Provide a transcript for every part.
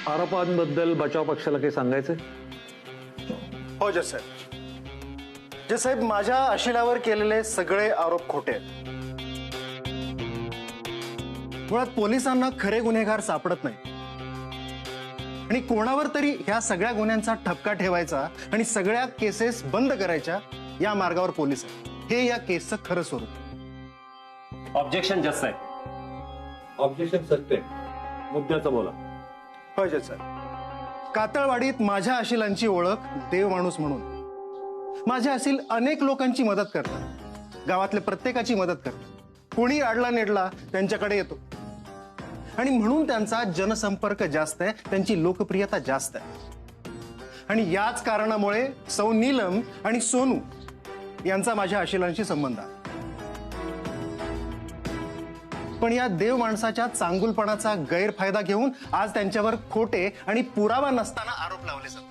आरोपांबद्दल बचाव पक्षाला काही सांगायचं? हो जज साहेब. जज साहेब, माझ्या अशिलावर केलेले सगळे आरोप खोटे आहेत. मुळात पोलिसांना खरे गुन्हेगार सापडत नाही आणि कोणावर तरी ह्या सगळ्या गुन्ह्यांचा ठपका ठेवायचा आणि सगळ्या केसेस बंद करायच्या या मार्गावर पोलीस आहेत. हे या केसचं खरं स्वरूप. ऑब्जेक्शन जज साहेब. ऑब्जेक्शन सत्य. मुद्द्याचं बोला. होय जज साहेब. कातळवाडीत माझ्या अशिलांची ओळख देव माणूस म्हणून. माझ्या असील अनेक लोकांची मदत करतात, गावातले प्रत्येकाची मदत करतात. कोणी अडला नेडला त्यांच्याकडे येतो आणि म्हणून त्यांचा जनसंपर्क जास्त आहे, त्यांची लोकप्रियता जास्त आहे. आणि याच कारणामुळे सौ नीलम आणि सोनू यांचा माझ्या अशिलांशी संबंध आहे. पण या देव माणसाच्या चांगुलपणाचा गैरफायदा घेऊन आज त्यांच्यावर खोटे आणि पुरावा नसताना आरोप लावले जातात.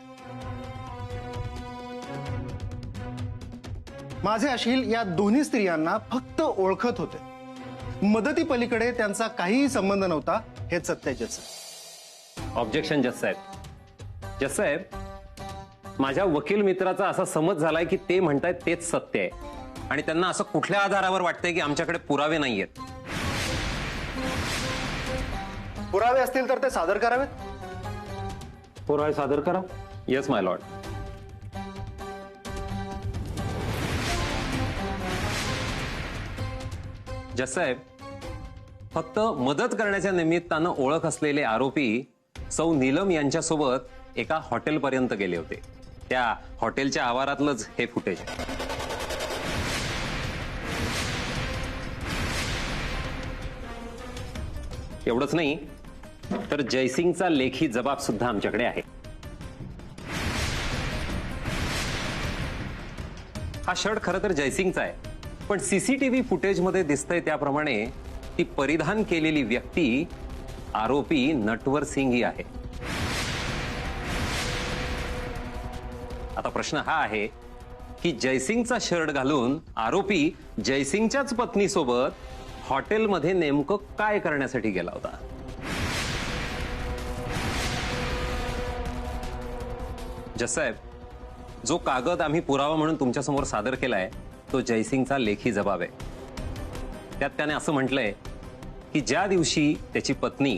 माझे अशिल या दोन्ही स्त्रियांना फक्त ओळखत होते, मदती पलीकडे त्यांचा काहीही संबंध नव्हता, हेच सत्य जज साहेब. ऑब्जेक्शन जज साहेब. जज साहेब, माझ्या वकील मित्राचा असा समज झालाय की ते म्हणतायत तेच सत्य आहे आणि त्यांना असं कुठल्या आधारावर वाटतंय की आमच्याकडे पुरावे नाहीयेत. पुरावे असतील तर ते सादर करावेत. पुरावे सादर करा. येस माय लॉर्ड. जज साहेब, फक्त मदत करण्याच्या निमित्तानं ओळख असलेले आरोपी सौ नीलम यांच्यासोबत एका हॉटेलपर्यंत गेले होते. त्या हॉटेलच्या आवारातलंच हे फुटेज आहे. एवढंच नाही तर जयसिंगचा लेखी जबाब सुद्धा आमच्याकडे आहे. हा शर्ट खरं तर जयसिंगचा आहे, पण सीसीटीव्ही फुटेजमध्ये दिसतंय त्याप्रमाणे ती परिधान केलेली व्यक्ती आरोपी नटवर सिंग ही आहे. आता प्रश्न हा आहे की जयसिंगचा शर्ट घालून आरोपी जयसिंगच्याच पत्नीसोबत हॉटेलमध्ये नेमकं काय करण्यासाठी गेला होता? जज साहेब, जो कागद आम्ही पुरावा म्हणून तुमच्या समोर सादर केलाय तो जयसिंगचा लेखी जबाब आहे. त्यात त्याने असं म्हटलंय की ज्या दिवशी त्याची पत्नी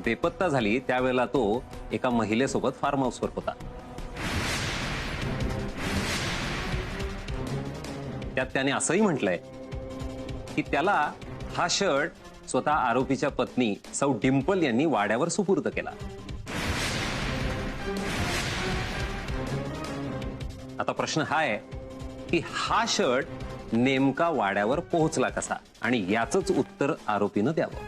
बेपत्ता झाली त्यावेळेला तो एका महिलेसोबत फार्म हाऊसवर होता. त्यात त्याने असंही म्हटलंय की त्याला हा शर्ट स्वतः आरोपीच्या पत्नी सौ डिंपल यांनी वाड्यावर सुपूर्द केला. आता प्रश्न हा आहे की हा शर्ट नेमका वाड्यावर पोहोचला कसा आणि याचंच उत्तर आरोपीनं द्यावं.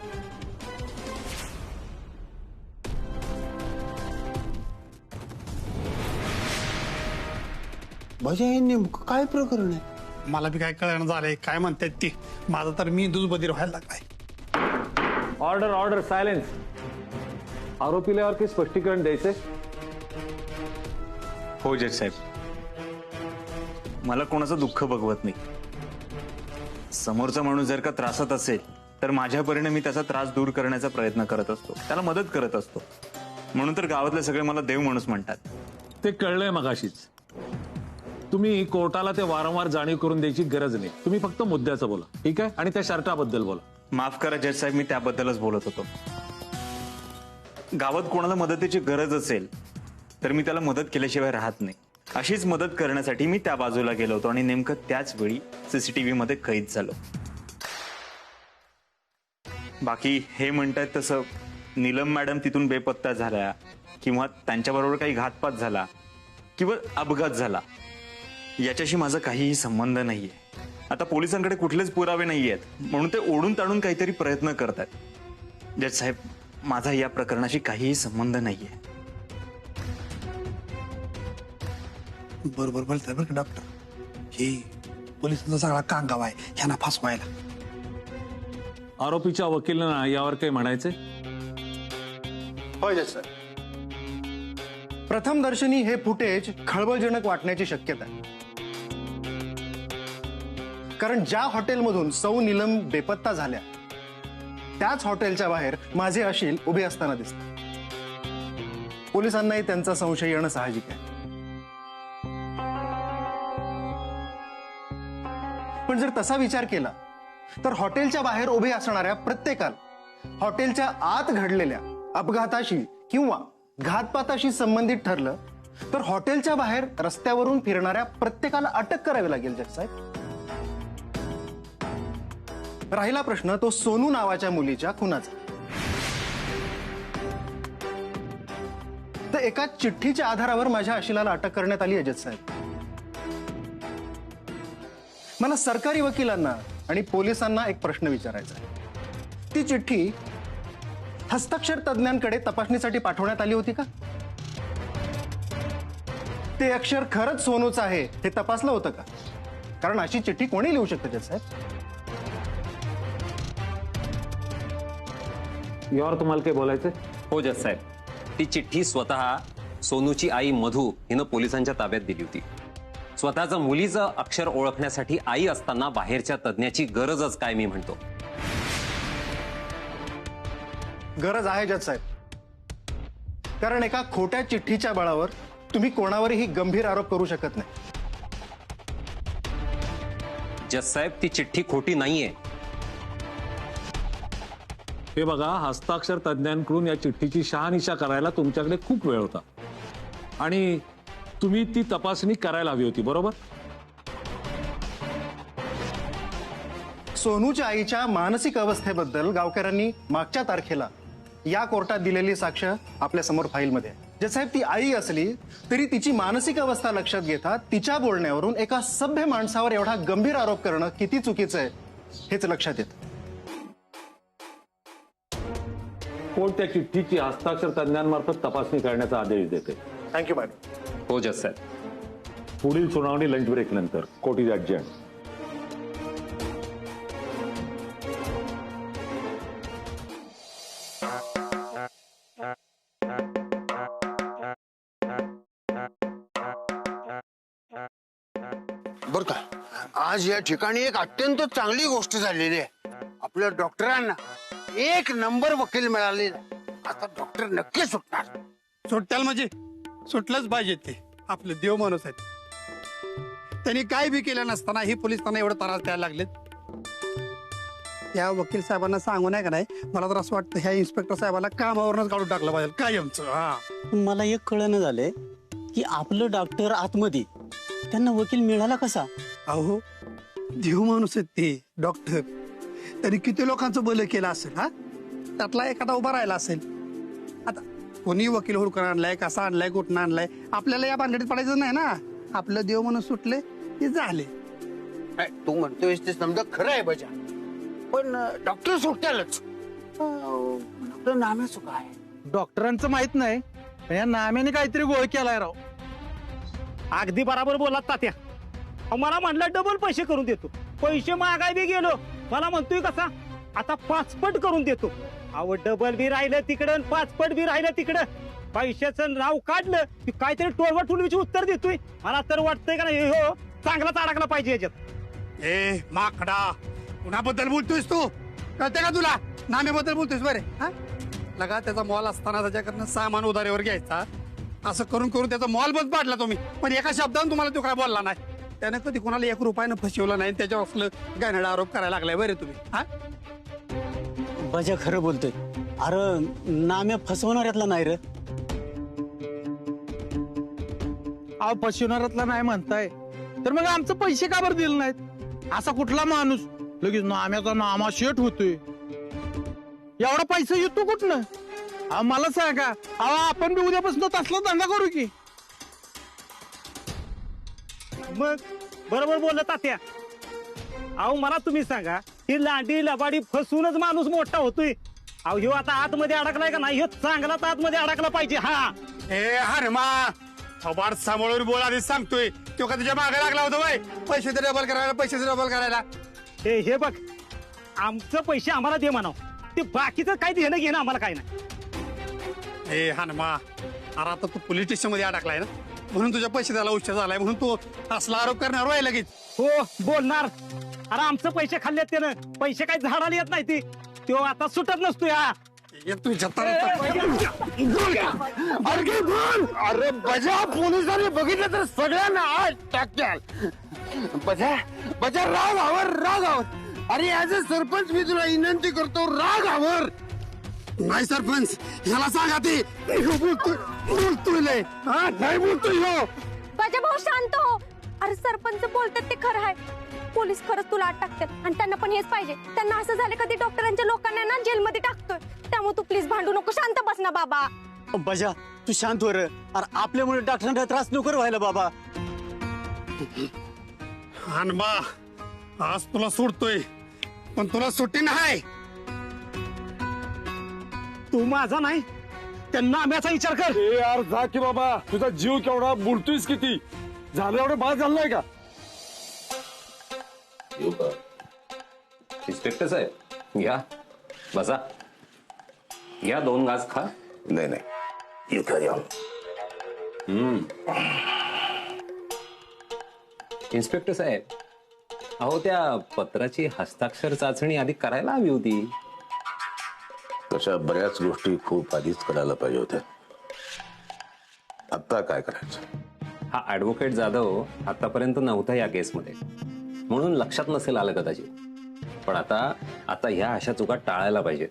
भजा हे नेमकं काय प्रकरण आहे? मला बी काय कळणं झालंय, काय म्हणतात ते. माझा तर मी बधीर व्हायला लागलाय. Order order silence. आरोपीला काही स्पष्टीकरण द्यायचंय? हो जज साहेब, मला कोणाचं दुःख बघवत नाही. समोरचा माणूस जर का त्रासात असेल तर माझ्या परीने मी त्याचा त्रास दूर करण्याचा प्रयत्न करत असतो, त्याला मदत करत असतो. म्हणून तर गावातले सगळे मला देव माणूस म्हणतात. ते कळलंय मगाशीच. तुम्ही कोर्टाला ते वारंवार जाणीव करून द्यायची गरज नाही. तुम्ही फक्त मुद्द्याचं बोला, ठीक आहे? आणि त्या शर्टाबद्दल बोला. माफ करा जज साहेब, मी त्याबद्दलच बोलत होतो. गावात कोणाला मदतीची गरज असेल तर मी त्याला मदत केल्याशिवाय राहत नाही. अशीच मदत करण्यासाठी मी त्या बाजूला गेलो होतो आणि नेमकं त्याच वेळी सीसीटीव्ही मध्ये कैद झालो. बाकी हे म्हणतात तसं नीलम मॅडम तिथून बेपत्ता झाल्या किंवा त्यांच्याबरोबर काही घातपात झाला किंवा अपघात झाला याच्याशी माझा काहीही संबंध नाहीये. आता पोलिसांकडे कुठलेच पुरावे नाहीयेत म्हणून ते ओढून ताणून काहीतरी प्रयत्न करतात. जज साहेब, माझा या प्रकरणाशी काहीही संबंध नाहीये. बरोबर बोलताय बरं का डॉक्टर. हे पोलिसांचा सगळा कांगाव आहे ह्यांना फसवायला. आरोपीच्या वकिलांना यावर काही म्हणायचंय? होय जज साहेब. प्रथमदर्शनी हे फुटेज खळबळजनक वाटण्याची शक्यता आहे. कारण ज्या हॉटेलमधून सौ नीलम बेपत्ता झाल्या त्याच हॉटेलच्या बाहेर माझे अशिल उभे असताना दिसतात. पोलिसांनाही त्यांचा संशय येणं साहजिक आहे. पण जर तसा विचार केला तर हॉटेलच्या बाहेर उभे असणाऱ्या प्रत्येकाला हॉटेलच्या आत घडलेल्या अपघाताशी किंवा घातपाताशी संबंधित ठरलं तर हॉटेलच्या बाहेर रस्त्यावरून फिरणाऱ्या प्रत्येकाला अटक करावी लागेल जगसाहेब. राहिला प्रश्न तो सोनू नावाच्या मुलीच्या खुनाचा. तर एका चिठ्ठीच्या आधारावर माझ्या आशिलाला अटक करण्यात आली आहे जजसाहेब. मला सरकारी वकिलांना आणि पोलिसांना एक प्रश्न विचारायचा आहे. ती चिठ्ठी हस्ताक्षर तज्ञांकडे तपासणीसाठी पाठवण्यात आली होती का? ते अक्षर खरंच सोनूच आहे हे तपासलं होतं का? कारण अशी चिठ्ठी कोणी लिहू शकतं जजसाहेब. यावर तुम्हाला काय बोलायचंय? हो जज साहेब, ती चिठ्ठी स्वतः सोनूची आई मधू हिनं पोलिसांच्या ताब्यात दिली होती. स्वतःचं मुलीचं अक्षर ओळखण्यासाठी आई असताना बाहेरच्या तज्ञाची गरजच काय मी म्हणतो. गरज आहे जजसाहेब. कारण एका खोट्या चिठ्ठीच्या बळावर तुम्ही कोणावरही गंभीर आरोप करू शकत नाही. जज साहेब, ती चिठ्ठी खोटी नाहीये. हे बघा, हस्ताक्षर तज्ञांकडून या चिठ्ठीची शहानिशा करायला तुमच्याकडे खूप वेळ होता आणि तुम्ही ती तपासणी करायला हवी होती, बरोबर? सोनूच्या आईच्या मानसिक अवस्थेबद्दल गावकऱ्यांनी मागच्या तारखेला या कोर्टात दिलेली साक्ष आपल्या समोर फाईलमध्ये आहे. जसाहेब, ती आई असली तरी तिची मानसिक अवस्था लक्षात घेता तिच्या बोलण्यावरून एका सभ्य माणसावर एवढा गंभीर आरोप करणं किती चुकीचं आहे हेच लक्षात येतं. कोर्ट त्या चिठ्ठीची हस्ताक्षर तज्ञांमार्फत तपासणी करण्याचा आदेश देते. Thank you madam. हो जज साहेब. पुढील सुनावणी लंच ब्रेक नंतर. Court is adjourn. बर का, आज या ठिकाणी एक अत्यंत चांगली गोष्ट झालेली आहे. आपल्या डॉक्टरांना एक नंबर वकील मिळालेला आहे. आता डॉक्टर नक्की सुटणार. सुट्ट्याला म्हणजे सुटलंच पाहिजे. ते आपले देव माणूस आहेत. त्यांनी काय बी केलं नसताना ही पोलीस त्यांना एवढं त्रास द्यायला लागलेत. या वकील साहेबांना सांगू नाही का नाही, मला तर असं वाटतं ह्या इन्स्पेक्टर साहेबाला कामावरूनच काढून टाकलं पाहिजे कायमचं. हा, मला एक कळणं झालंय की आपलं डॉक्टर आतमध्ये त्यांना वकील मिळाला कसा? अहो देव माणूस आहेत ते डॉक्टर. त्यांनी किती लोकांचं बल केलं असेल. हा, त्यातला एखादा उभा राहिला असेल. आता कोणी वकील हुडकून आणलाय, कसा आणलाय, कुठं आणलाय, आपल्याला या भानगडीत पडायचं नाही ना. आपलं देव म्हणून सुटले ते झाले. तू म्हणतोय ते समजा खरं आहे बजा, पण डॉक्टर सुटतालच. डॉक्टर नाम्याचं काय? डॉक्टरांचं माहित नाही, पण या नाम्याने काहीतरी गोळ केलाय राव. अगदी बराबर बोलात तात्या. मला म्हणलं डबल पैसे करून देतो. पैसे मागाय बी गेलो, मला म्हणतोय कसा आता 5 पट करून देतो. अहो डबल बी राहिलं तिकडं, 5 पट बी राहिलं तिकडं. पैशाचं नाव काढलं की काहीतरी टोलवा टोलवीची उत्तर देतोय. मला तर वाटतंय का नाही हो चांगलाच अडकला पाहिजे याच्यात. ए माकडा, कुणाबद्दल बोलतोयस तू? कळते का तुला? नाम्याबद्दल बोलतोयस बरे. हा, लगा त्याचा मॉल असताना त्याच्याकडनं सामान उधारीवर घ्यायचा. असं करून करून त्याचा मॉल बंद पाडला तुम्ही, पण एका शब्दाने तुम्हाला तो काय बोलला नाही. त्यानं कधी कोणाला 1 रुपयानं फसवलं नाही. त्याच्यावर असलं गाण्याला आरोप करायला लागलाय बरे तुम्ही. हा, बजा खरं बोलतोय. अरे नाम्या फसवणाऱ्यातला नाही रे. अहो फसवणारातला नाही म्हणताय तर मग आमचं पैसे का बरं दिले नाहीत? असा कुठला माणूस लगेच नाम्याचा नामा शेट होतोय? एवढा पैसा येतो कुठनं? अहो मला सांगा. अहो आपण बी उद्यापासून तसला धंदा करू की. मग बरोबर बोललं तात्या. अहो मला तुम्ही सांगा, ही लांडी लबाडी फसूनच माणूस मोठा होतोय. अहो ह्यो आता आतमध्ये अडकलाय का नाही, ह्यो चांगलाच आतमध्ये अडकला पाहिजे. हा, ए हरमा, थोबाड सांभाळून बोल आधीच सांगतोय. तो का तुझ्या मागे लागला होता बाय पैशाचे डबल करायला, पैशाचे डबल करायला. हे बघ, आमचं पैसे आम्हाला दे म्हणाव. ते बाकीचं काय देणं घेणं आम्हाला काय नाही. ए हनमा, अरे आता तू पोलीस स्टेशन मध्ये अडकलाय ना, म्हणून तुझ्या पैसे द्यायला उशीर झालाय, म्हणून तू असला आरोप करणार होय लगेच. हो बोलणार. अरे आमचं पैसे खाल्लेत त्यानं. पैसे काही झाडाला येत नाही. ती तो आता सुटत नसतोय. हा, तुझ्या अरे बजा पोलिसांनी बघितलं तर सगळ्यांना आत टाकत्याल. बजा बजा रागावर. अरे ऍज अ सरपंच मी तुला विनंती करतो, रागावर. नाही सरपंच, ह्याला सांगा ते बोलतोय लय. हा, नाही बोलतोय ह्यो. बजा भाऊ शांत हो. अरे सरपंच बोलतात ते खरं आहे. पोलीस खरंच तुला आत टाकतात आणि त्यांना पण हेच पाहिजे. त्यांना असं झालं कधी डॉक्टरांच्या लोकांना ना जेलमध्ये टाकतोय. त्यामुळे तू प्लीज भांडू नको, शांत बस ना बाबा. बजा तू शांत वर. अरे आपल्यामुळे डॉक्टरांना त्रास नको व्हायला बाबा. हनबा, आज तुला सोडतोय पण तुला सुट्टी नाही. तू माझा नाही, त्यांना आम्याचा विचार कर. यार जा की बाबा, तुझा जीव केवढा, बोलतोयस किती, झालं एवढं बाद झालं नाही का? इन्स्पेक्टर साहेब घ्या, बसा, घ्या 2 घास खा. नाही यू कॅरी ऑन. इन्स्पेक्टर साहेब, अहो त्या पत्राची हस्ताक्षर चाचणी आधी करायला हवी होती. तशा बऱ्याच गोष्टी खूप आधीच करायला पाहिजे होत्या. आता काय करायचं? हा ऍडव्होकेट जाधव आतापर्यंत नव्हता या केसमध्ये, म्हणून लक्षात नसेल आलं कदाचित. पण आता ह्या अशा चुका टाळायला पाहिजे.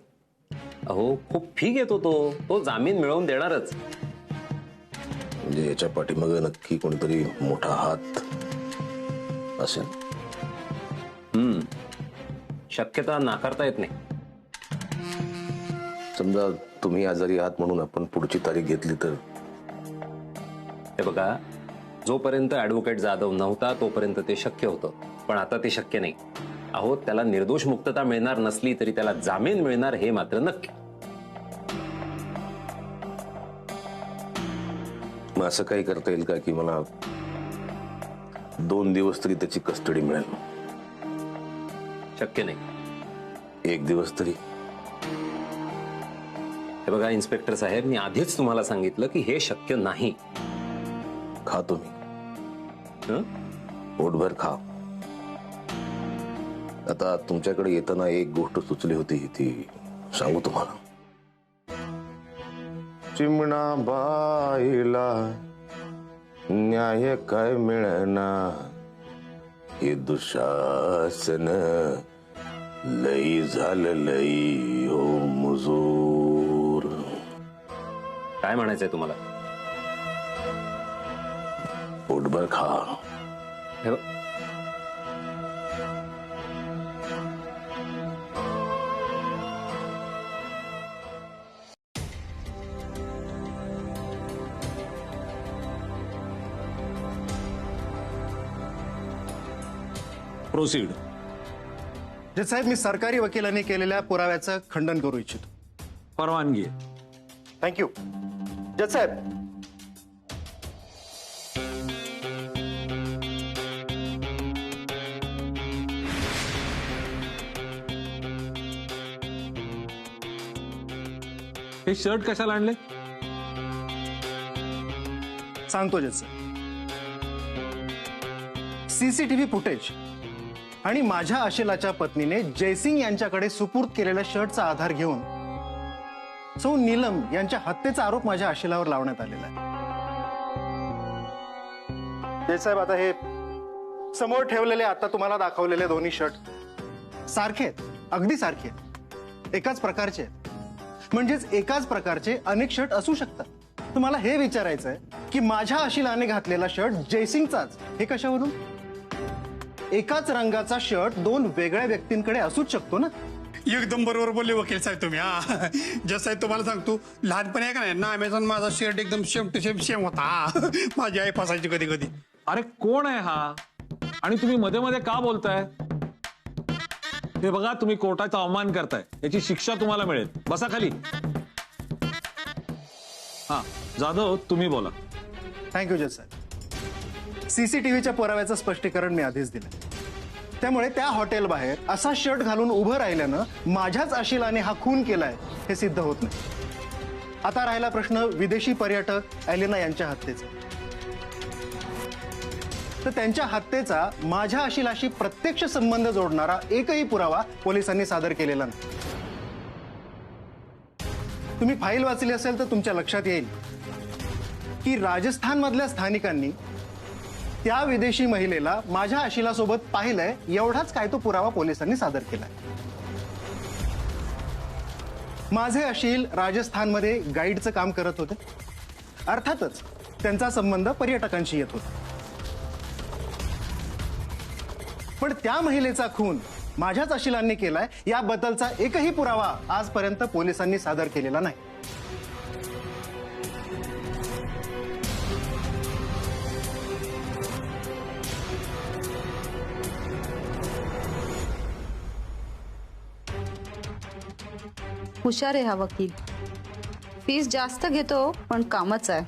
अहो खूप फी घेतो तो जामीन मिळवून देणारच. म्हणजे याच्या पाठीमागे नक्की कोणीतरी मोठा हात असेल. शक्यता नाकारता येत नाही. समजा तुम्ही आजारी आहात म्हणून आपण पुढची तारीख घेतली तर? हे बघा, जोपर्यंत ऍडव्होकेट जाधव नव्हता तोपर्यंत ते शक्य होतं, पण आता ते शक्य नाही. अहो त्याला निर्दोष मुक्तता मिळणार नसली तरी त्याला जामीन मिळणार हे मात्र नक्की. मग असं काही करता येईल का की मला 2 दिवस तरी त्याची कस्टडी मिळेल? शक्य नाही. 1 दिवस तरी? हे बघा इन्स्पेक्टर साहेब, मी आधीच तुम्हाला सांगितलं की हे शक्य नाही. खातो मी, पोटभर खा. आता तुमच्याकडे येताना एक गोष्ट सुचली होती, ती सांगू तुम्हाला. चिमणा बाईला न्याय काय मिळना, हे दुशासन लई झालं लई हो मुजूर. काय म्हणायचंय तुम्हाला? पोटभर खा. हे प्रोसीड. जज साहेब, मी सरकारी वकिलांनी केलेल्या पुराव्याचं खंडन करू इच्छितो. परवानगी. थँक्यू. जज साहेब, हे शर्ट कशाला आणले? सांगतो जज साहेब. सीसीटीव्ही फुटेज आणि माझ्या आशिलाच्या पत्नीने जयसिंग यांच्याकडे सुपूर्द केलेल्या शर्टचा आधार घेऊन सौ नीलम यांच्या हत्येचा आरोप माझ्या आशिलावर लावण्यात आलेला आहे. जज साहेब, आता हे समोर ठेवलेले, आता तुम्हाला दाखवलेले दोन्ही शर्ट सारखे आहेत, अगदी सारखे आहेत, एकाच प्रकारचे आहेत. म्हणजेच एकाच प्रकारचे अनेक शर्ट असू शकतात. तुम्हाला हे विचारायचं आहे की माझ्या आशिलाने घातलेला शर्ट जयसिंगचाच, हे कशावरून? एकाच रंगाचा शर्ट 2 वेगळ्या व्यक्तींकडे असूच शकतो ना. एकदम बरोबर बोलले वकील साहेब तुम्ही. हा, जस साहेब तुम्हाला सांगतो, लहानपणी आहे का नाही ना, अमेझॉन माझा शर्ट एकदम सेम टू सेम होता. माझी आई फसायची कधी कधी. अरे कोण आहे हा आणि तुम्ही मध्ये मध्ये का बोलताय? हे बघा, तुम्ही कोर्टाचा अवमान करताय, याची शिक्षा तुम्हाला मिळेल. बसा खाली. हा जाधव, तुम्ही बोला. थँक्यू जज साहेब. सीसीटीव्हीच्या पुराव्याचं स्पष्टीकरण मी आधीच दिलं. त्यामुळे त्या हॉटेल बाहेर असा शर्ट घालून उभं राहिल्यानं माझ्याच आशिलाने हा खून केलाय हे सिद्ध होत नाही. आता राहिला प्रश्न विदेशी पर्यटक एलिना यांच्या हत्येचा. तर त्यांच्या हत्येचा माझ्या आशिलाशी प्रत्यक्ष संबंध जोडणारा एकही पुरावा पोलिसांनी सादर केलेला नाही. तुम्ही फाईल वाचली असेल तर तुमच्या लक्षात येईल की राजस्थान मधल्या स्थानिकांनी त्या विदेशी महिलेला माझ्या आशिला सोबत पाहिलंय एवढाच काय तो पुरावा पोलिसांनी सादर केलाय. माझे अशील राजस्थानमध्ये गाईडचं काम करत होते. अर्थातच त्यांचा संबंध पर्यटकांशी येत होता. पण त्या महिलेचा खून माझ्याच अशिलांनी केलाय याबद्दलचा एकही पुरावा आजपर्यंत पोलिसांनी सादर केलेला नाही. हुशार आहे हा वकील. फीस जास्त घेतो पण कामच आहे.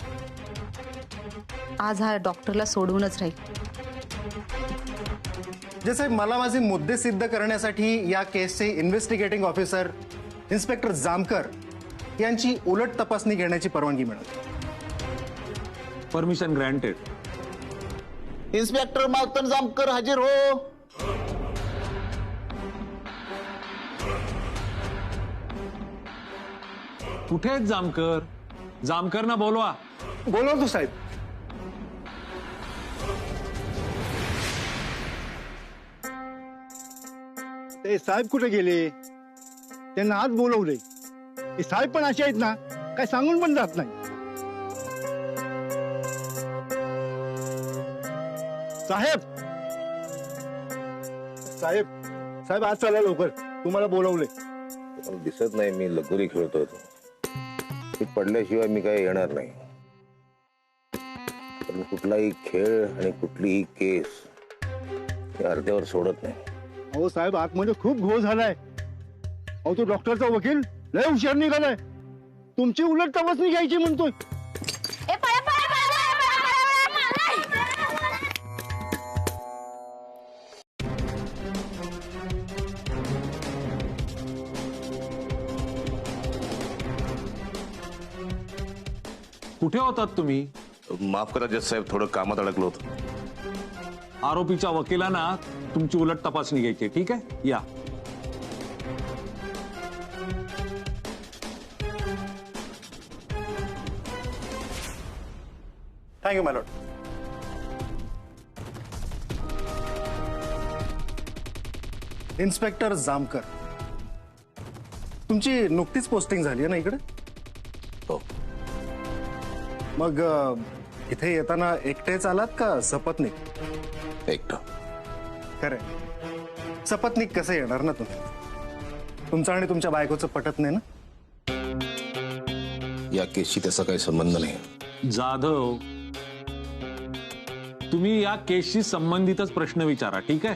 आज हा डॉक्टरला सोडवूनच राहील. जसे मला माझे मुद्दे सिद्ध करण्यासाठी या केसचे इन्व्हेस्टिगेटिंग ऑफिसर इन्स्पेक्टर जामकर यांची उलट तपासणी घेण्याची परवानगी मिळाली. Permission granted. इन्स्पेक्टर मालकन जामकर हजर हो. कुठे आहेत जामकर? जामकर ना बोलवा. बोलवतो साहेब. ते साहेब कुठे गेले? त्यांना आज बोलवले. हे साहेब पण असे आहेत ना, काय सांगून पण जात नाही. साहेब साहेब साहेब आज चला लवकर, तुम्हाला बोलवले. दिसत नाही, मी लगोरी खेळतोय. मी पडल्याशिवाय मी काही येणार नाही. पण कुठलाही खेळ आणि कुठलीही केस मी अर्ध्यावर सोडत नाही. अहो साहेब, आतमध्ये खूप घोळ झालाय. अहो तो डॉक्टरचा वकील लय हुशार निघालाय. तुमची उलट तपासणी घ्यायची म्हणतोय. कुठे होतात तुम्ही? माफ करा जज साहेब, थोडं कामात अडकलो होतो. आरोपीच्या वकिलांना तुमची उलट तपासणी घ्यायची. ठीक आहे, या. थँक्यू माय लॉर्ड. इन्स्पेक्टर जामकर, तुमची नुकतीच पोस्टिंग झाली आहे ना इकडे? हो. मग इथे येताना एकटेच आलात का सपत्नीक? एकटा. खरंय, सपत्नीक कसं येणार ना तुम्ही? तुमचं आणि तुमच्या बायकोचं पटत नाही ना? या केसशी त्याचा काही संबंध नाही. जाधव, तुम्ही या केसशी संबंधितच प्रश्न विचारा. ठीक आहे?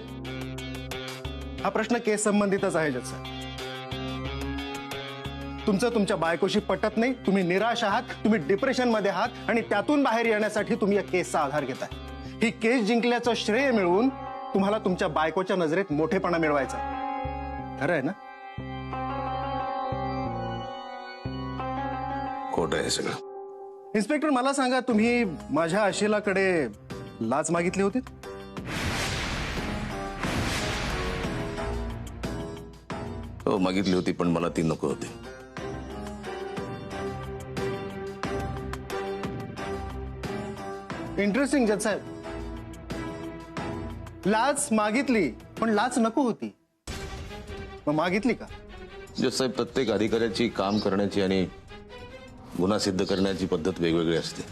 हा प्रश्न केस संबंधितच आहे जज साहेब. तुमचं तुमच्या बायकोशी पटत नाही, तुम्ही निराश आहात, तुम्ही डिप्रेशन मध्ये आहात आणि त्यातून बाहेर येण्यासाठी तुम्ही या केसचा आधार घेताय. ही केस जिंकल्याचं श्रेय मिळवून तुम्हाला तुमच्या बायकोच्या नजरेत मोठेपणा मिळवायचा. खरं आहे ना? खोटं आहे सगळं. इन्स्पेक्टर, मला सांगा, तुम्ही माझ्या आशिलाकडे लाच मागितली होती? हो, मागितली होती, पण मला ती नको होती. इंटरेस्टिंग जज साहेब. लाच मागितली पण लाच नको होती. मग मागितली का? जज साहेब, प्रत्येक अधिकाऱ्याची काम करण्याची आणि गुन्हा सिद्ध करण्याची पद्धत वेगवेगळी असते.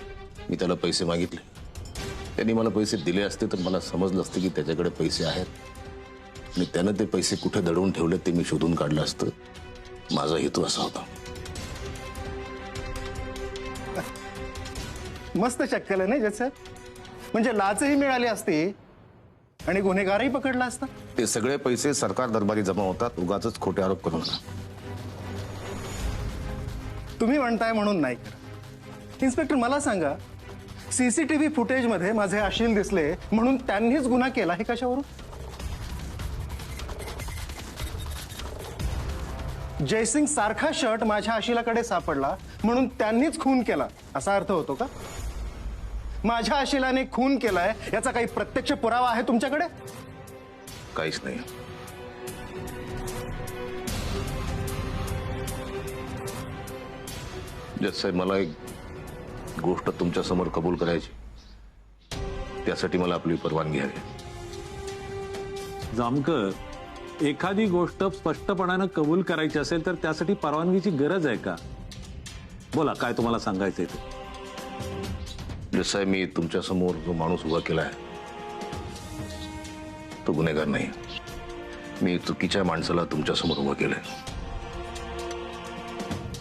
मी त्याला पैसे मागितले, त्यांनी मला पैसे दिले असते तर मला समजलं असतं की त्याच्याकडे पैसे आहेत आणि त्यानं ते पैसे कुठे दडवून ठेवले ते मी शोधून काढलं असतं. माझा हेतू असा होता. मस्त चक्कल आहे नाही जज साहेब? म्हणजे लाचही मिळाली असती आणि गुन्हेगारही पकडला असता. ते सगळे पैसे सरकार दरबारी जमा होतात. उगाचच खोटे आरोप करू नका. तुम्ही म्हणताय म्हणून नाही करत. इन्स्पेक्टर, मला सांगा, सीसीटीव्ही फुटेज मध्ये माझे अशील दिसले म्हणून त्यांनीच गुन्हा केला हे कशावरून? जयसिंग सारखा शर्ट माझ्या आशिलाकडे सापडला म्हणून त्यांनीच खून केला असा अर्थ होतो का? माझ्या आशिलाने खून केलाय याचा काही प्रत्यक्ष पुरावा आहे तुमच्याकडे? काहीच नाही. जज साहेब, मला एक गोष्ट तुमच्या समोर कबूल करायची, त्यासाठी मला आपली परवानगी हवी. जामकर, एखादी गोष्ट स्पष्टपणानं कबूल करायची असेल तर त्यासाठी परवानगीची गरज आहे का? बोला, काय तुम्हाला सांगायचंय ते. जज साहेब, मी तुमच्या समोर जो माणूस उभा केलाय तो गुन्हेगार नाही. मी चुकीच्या माणसाला तुमच्या समोर उभं केलंय.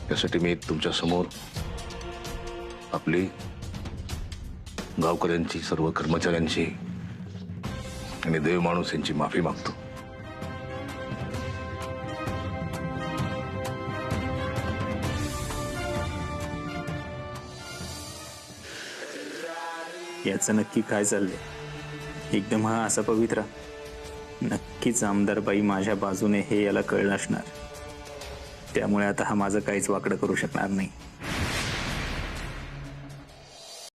त्यासाठी मी तुमच्या समोर आपली, गावकऱ्यांची, सर्व कर्मचाऱ्यांची आणि देव माणूस यांची माफी मागतो. याचं नक्की काय चाललंय? एकदम हा असा पवित्रा. नक्कीच आमदारबाई माझ्या बाजूने हे याला कळलं असणार. त्यामुळे आता हा माझं काहीच वाकडं करू शकणार नाही.